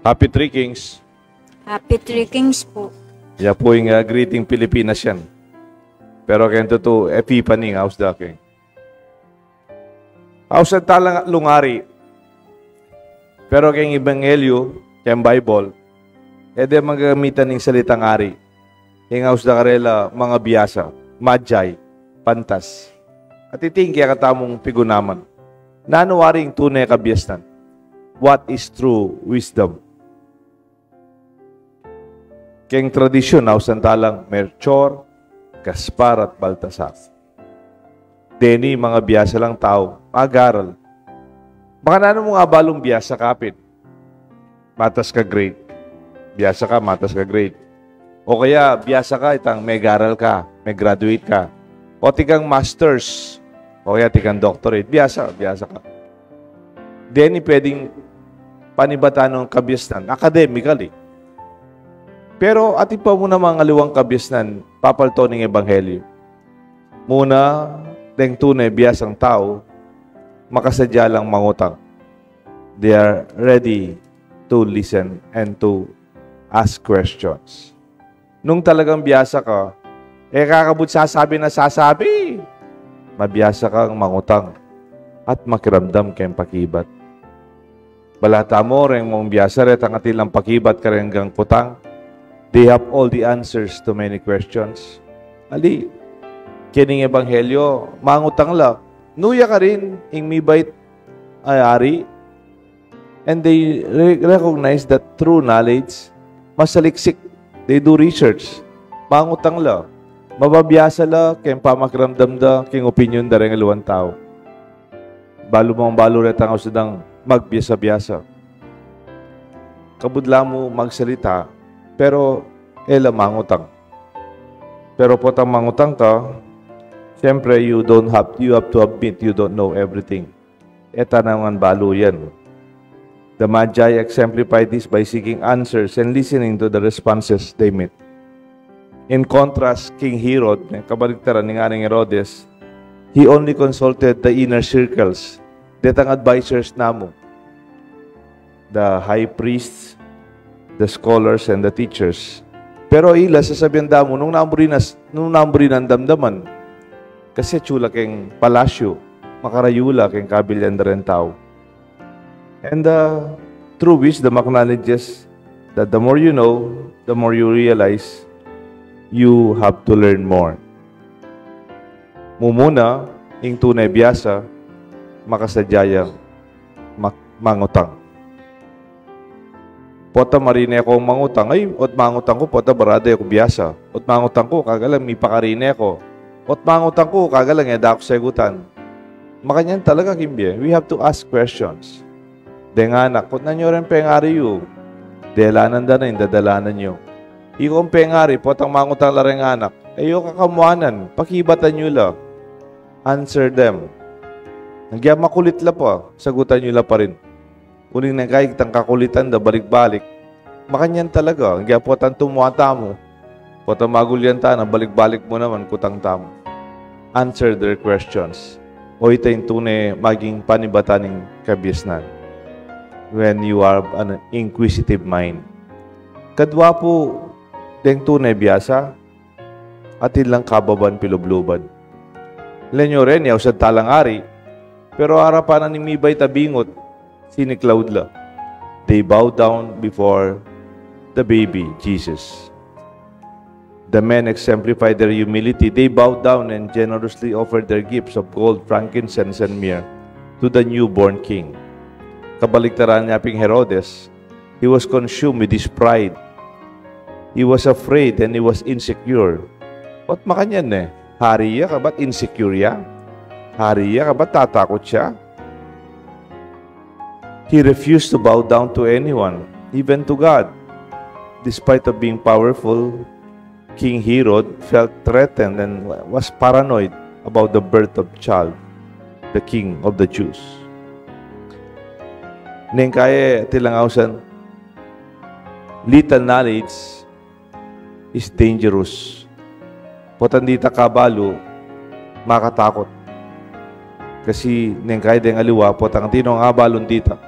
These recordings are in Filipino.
Happy Three Kings. Happy Three Kings po. Yeah po yung greeting Pilipinas yan. Pero kento to Epiphany, how's the king? How's the talang lungari? Pero kayong Ebanghelyo, kayong Bible, edi magagamitan ng salitang ari. Yung how's the karela, mga biyasa, magi, pantas. At iting kaya katamong pigunaman. Nanuwaring tunay kabiyasnan. What is true wisdom? Keng tradisyon, santalang Melchor, Gaspar at Baltasar. Deni, mga biyasa lang tao, mag-aral. Baka na mo nga balong biyasa kapit. Matas ka grade. Biyasa ka, matas ka grade. O kaya, biyasa ka, itang may garal ka, may graduate ka. O tikang masters. O kaya tikang doctorate. Biyasa ka. Deni, pwedeng panibatan ng kabiyasnan, academically. Pero atin pa muna mga aliwang kabiyasnan, papalto ng Ebanghelyo. Muna, deng tunay biyasang tao, makasadya lang mangutang. They are ready to listen and to ask questions. Nung talagang biyasa ka, kakabut sasabi na sasabi. Mabiyasa kang mangutang at makiramdam kayong pakibat. Balata mo rin mong biyasa rin ang atilang pakibat ka rin hanggang putang. They have all the answers to many questions. Ali, kining Ebanghelyo, mangutang lang. Nuya ka rin, ing mibait ay ari. And they recognize that true knowledge, masaliksik. They do research. Mangutang lang. Mababiyasa lang, kayong pamakramdam da, kayong opinion da rin aluwan tao. Balo mong balo rin ang usadang magbiyasa-biyasa. Kabudla mo magsalita, pero, mangutang. Pero po tang mangutang ka, siyempre, you have to admit you don't know everything. Eta naman balo yan. The Magi exemplify this by seeking answers and listening to the responses they made. In contrast, King Herod, kabaligtaran ni Aring Herodes, he only consulted the inner circles, detang advisors namo. The high priests, the scholars and the teachers. Pero ila, sasabihan damo, nung namburin ang damdaman, kasi chula keng palasyo, makarayula keng kabilyan na rin tao. And the true wisdom acknowledges that the more you know, the more you realize, you have to learn more. Mumuna, ing tunay biyasa, makasadyayang mangutang. Pota marine ako mangutang. Ay, ot mangutang ko, pota barada ako biyasa. Ot mangutang ko, kagalang may pakarine ako. Ot mangutang ko, kagalang eda ako sagutan. Makanyan talaga, Kimbye. We have to ask questions. Denganak, kot na nyo rin pengari yu. Delanan da na, indadalanan nyo. Ikong pengari, potang mangutang lareng anak. Ayo kakamuanan, pakibatan nyo la. Answer them. Nagyang makulit la pa, sagutan nyo la pa rin. Uling na kahit ang kakulitan da balik-balik. Makanyan talaga. Ang po ang tumuata mo. Po ang magulyan ta na balik-balik mo naman kutang tamo. Answer their questions. O ito yung tunay maging panibatan ng kabiyasnan. When you are an inquisitive mind. Kadwa po deng tunay biyasa at ilang kababan pilubluban. Lenyo rin, yaw sa talang ari. Pero harapan ni mibay tabingot. Siniklawd la. They bow down before the baby, Jesus. The men exemplify their humility. They bowed down and generously offered their gifts of gold, frankincense, and myrrh to the newborn king. Kabaligtaran niya ping Herodes, he was consumed with his pride. He was afraid and he was insecure. Ba't makanyan eh? Hari ya ka ba't insecure ya? Hari ya ka ba't tatakot siya? He refused to bow down to anyone, even to God. Despite of being powerful, King Herod felt threatened and was paranoid about the birth of child, the king of the Jews. Neng kaya tilangawsan, little knowledge is dangerous. Potandita kabalo, makatakot. Kasi neng kaya deng aliwa, potang tinong abalon dita.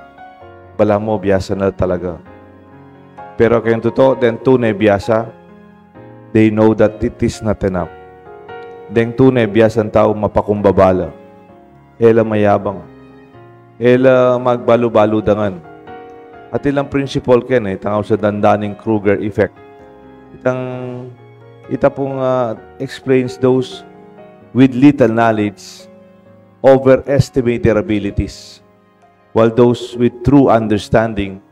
Bala mo, biyasa na talaga. Pero kayong totoo, then tunay biyasa, they know that it is not enough. Then tunay biyasa ang tao mapakumbabala. Ela mayabang. Ela magbalu-baludangan. At ilang principle ken tangaw sa Dunning-Kruger effect. Ita pong explains those with little knowledge overestimate their abilities, while those with true understanding,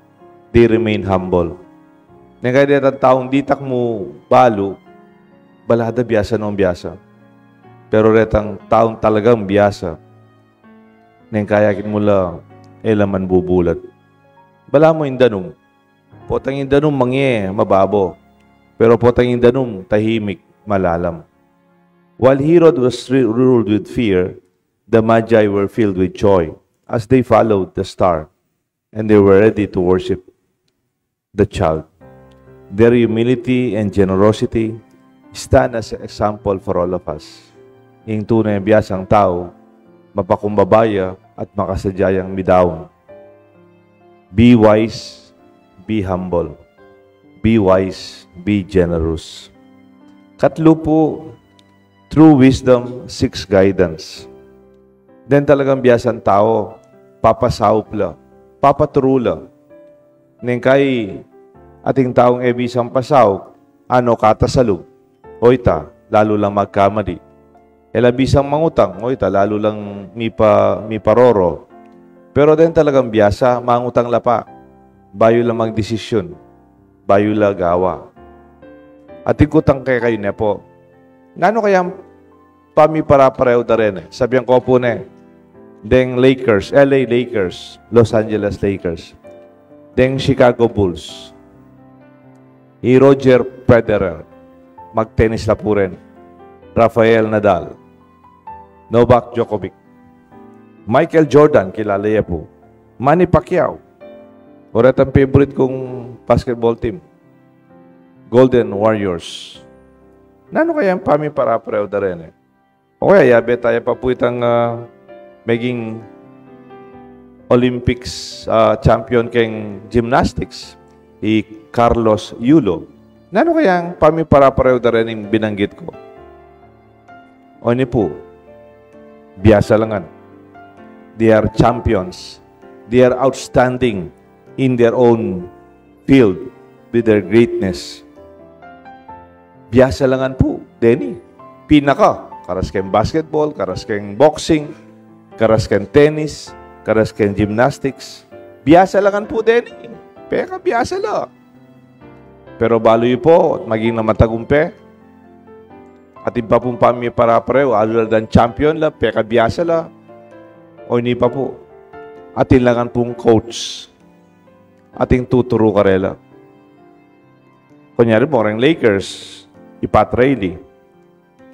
they remain humble. Nang kaya dito taong ditak mo balo, balada biyasa nung biyasa. Pero retang taong talagang biyasa, nang kaya kin mula elaman bubulat. Bala mo indanong, potang indanong mangye, mababo. Pero potang indanong tahimik, malalam. While Herod was ruled with fear, the Magi were filled with joy as they followed the star, and they were ready to worship the child. Their humility and generosity stand as an example for all of us. Ing tunay biyasang tao, mapakumbabaya at makasadyayang midawon. Be wise, be humble. Be wise, be generous. Katlo po, true wisdom seeks guidance. Then talagang biyasan tao, papasaup la, papaturula. Neng kay ating taong ebisang pasaup, ano katasalog, oita, lalo lang magkamali. Elabisang mangutang, oita, lalo lang miparoro. Pero din talagang biyasa, mangutang lapa, bayo lang magdesisyon. Bayula gawa. At ikutang kayo niya po. Ngano kaya pamiparapareho da rin Sabihan ko po Deng Lakers, LA Lakers, Los Angeles Lakers. Deng Chicago Bulls. Roger Federer. Mag-tennis na po rin. Rafael Nadal. Novak Djokovic. Michael Jordan, kilala niya po. Manny Pacquiao. Orat ang favorite kong basketball team. Golden Warriors. Nano kaya ang pamiparapareho da rin O kaya, yabe tayo pa po itang maging Olympics champion keng gymnastics. Carlos Yulo. Nano kaya ang pamiparapareho da rin yung binanggit ko? O ni po, biyasa langan. They are champions. They are outstanding in their own field with their greatness. Biyasa langan po, Denny. Pinaka. Karas kayong basketball, karas kayong boxing, karas kayong tennis, karas kayong gymnastics. Biyasa langan po, Denny. Peka, biyasa lang. Pero baloy po, maging na matagumpe. At iba pong pamiparapareho, other than champion lang, peka, biyasa lang. O hindi pa po. At ilangan pong coach. Ating tuturo karela. Kunyari mo, ang Lakers, Pat Riley,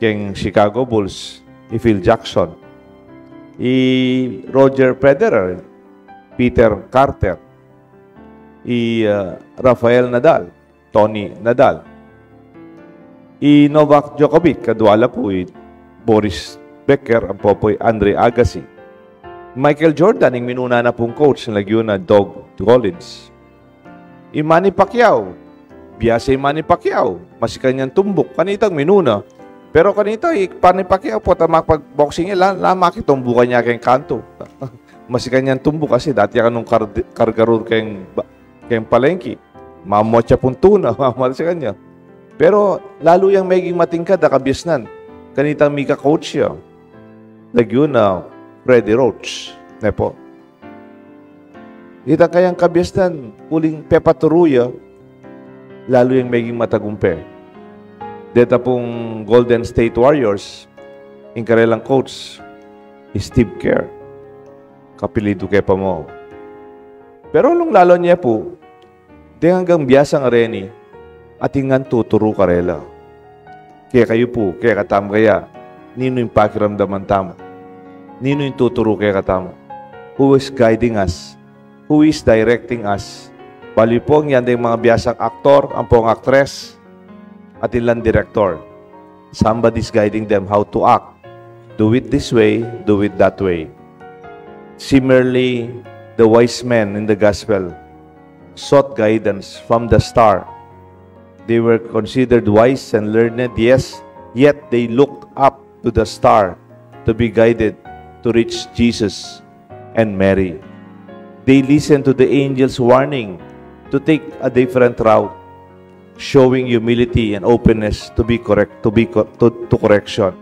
keng Chicago Bulls, Phil Jackson, Roger Federer, Peter Carter, Rafael Nadal, Tony Nadal, Novak Djokovic, kadwala po, Boris Becker, ang popoy Andre Agassi, Michael Jordan, yung minuna na pong coach ng Laguna, Doug Collins. Manny Pacquiao. Biyasa Manny Pacquiao. Masikan niyang tumbok. Kanitang minuna. Pero kanito, Manny Pacquiao po, makapag-boxing niya, makitumbukan niya kayong kanto. Masikan niyang tumbok kasi dati ka nung kargarur kayong palengki. Mamotya pong tuna. Mamasikan niya. Pero lalo yung maging matingkad, nakabiyasnan. Kanitang Mika coach siya. Laguna, Freddie Roach. Nepo. Ita kayang kabyastan, uling pepaturuya, lalo yung maging matagumpe. Deta pong Golden State Warriors, yung karelang coach, Steve Kerr. Kapilido kaya pa mo. Pero nung lalo niya po, di hanggang biyasang areni, at ingan tuturo karela. Kaya kayo po, kaya katam kaya, nino yung pakiramdaman tamo. Nino yung tuturo kaya katamo? Who is guiding us? Who is directing us? Bali po, yan din mga biyasang aktor, ang pong aktres, at ilang director. Somebody's guiding them how to act. Do it this way, do it that way. Similarly, the wise men in the gospel, sought guidance from the star. They were considered wise and learned, yes, yet they looked up to the star to be guided to reach Jesus and Mary. They listened to the angel's warning to take a different route, showing humility and openness to correction.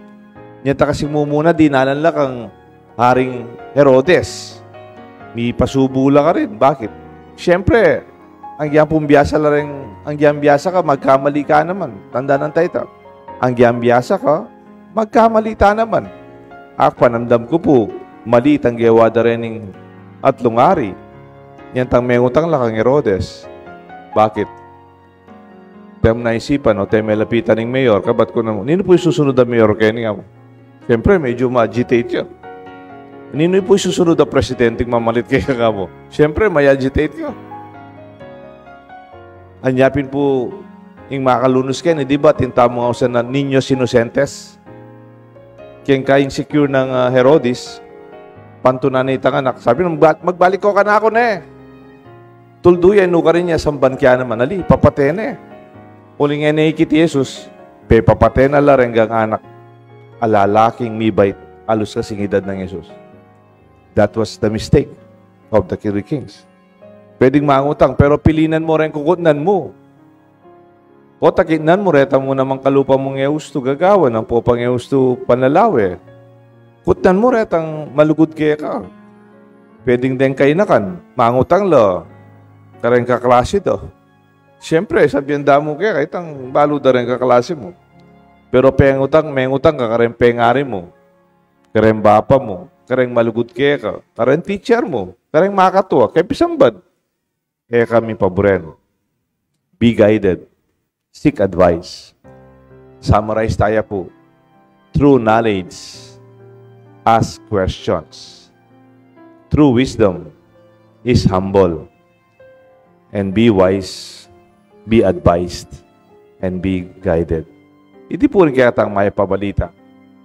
Nyata kasi mumuna dinalanla kang Haring Herodes. May pasubula ka rin. Bakit? Siyempre, ang giyambiyasa la rin, ang giyambiyasa ka, magkamali ka naman. Tanda ng tayo. Ang giyambiyasa ka, magkamali ta naman. Panamdam ko po, mali ang gawa da rin at lungari. Yan tang may utang lang kang Herodes. Bakit? Tem naisipan, o tem lapitan ng mayor, kabat ko na mo. Nino po yung susunod na mayor kaya niya mo? Siyempre, medyo ma-agitate yun. Nino po yung susunod na presidenteng mamalit kaya nga mo? Siyempre, may agitate yun. Anyapin po yung makalunos kayo, di ba? Tintamo nga sa Niños Inocentes. Kaya kayong secure ng Herodes, pantunan na itang anak. Sabi nung, magbalik ko ka na ako na eh. Tulduyan, no ka rin niya, samban kaya naman. Ali, papaten eh. Uling nga naikit Jesus, papaten na larenggang anak. Alalaking mibait, alos kasing edad ng Jesus. That was the mistake of the three kings. Pwedeng mangutang, pero pilinan mo rin kukutnan mo. O takinan mo, reta mo namang kalupa mong Eusto gagawa ng popang Eusto panlalawe. Kutnan mo, retang malugod kaya ka. Pwedeng din kainakan, mangutang lo. Kareng kaklase to. Siyempre, sabihan damo kaya, kahit ang balo da rin kaklase mo. Pero mengutang ka, kareng pengari mo. Kareng bapa mo. Kareng malugod kaya ka. Kareng teacher mo. Kareng makatuwa. Kaya pisambad. Kaya kami paboren. Be guided. Seek advice. Summarize tayo po. True knowledge. Ask questions. True wisdom is humble. And be wise, be advised, and be guided. Iti po rin kaya tang may pabalita.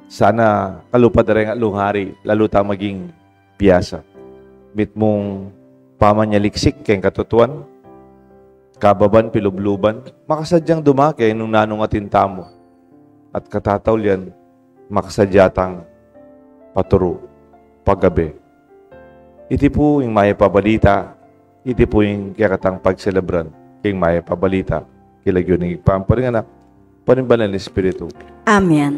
Sana kalupad na rin at lunghari, lalo tang maging piyasa. Mit mong pamanyaliksik kayong katutuan, kababan, pilubluban, makasadyang dumake nung nanong atinta mo. At katatawlian, makasadyatang paturo, paggabi. Iti po yung may pabalita, iti po yung kaya pagselebran, kayong may pabalita, kilagyo ng ipamparinganak, panimbalan ng Espiritu. Amen.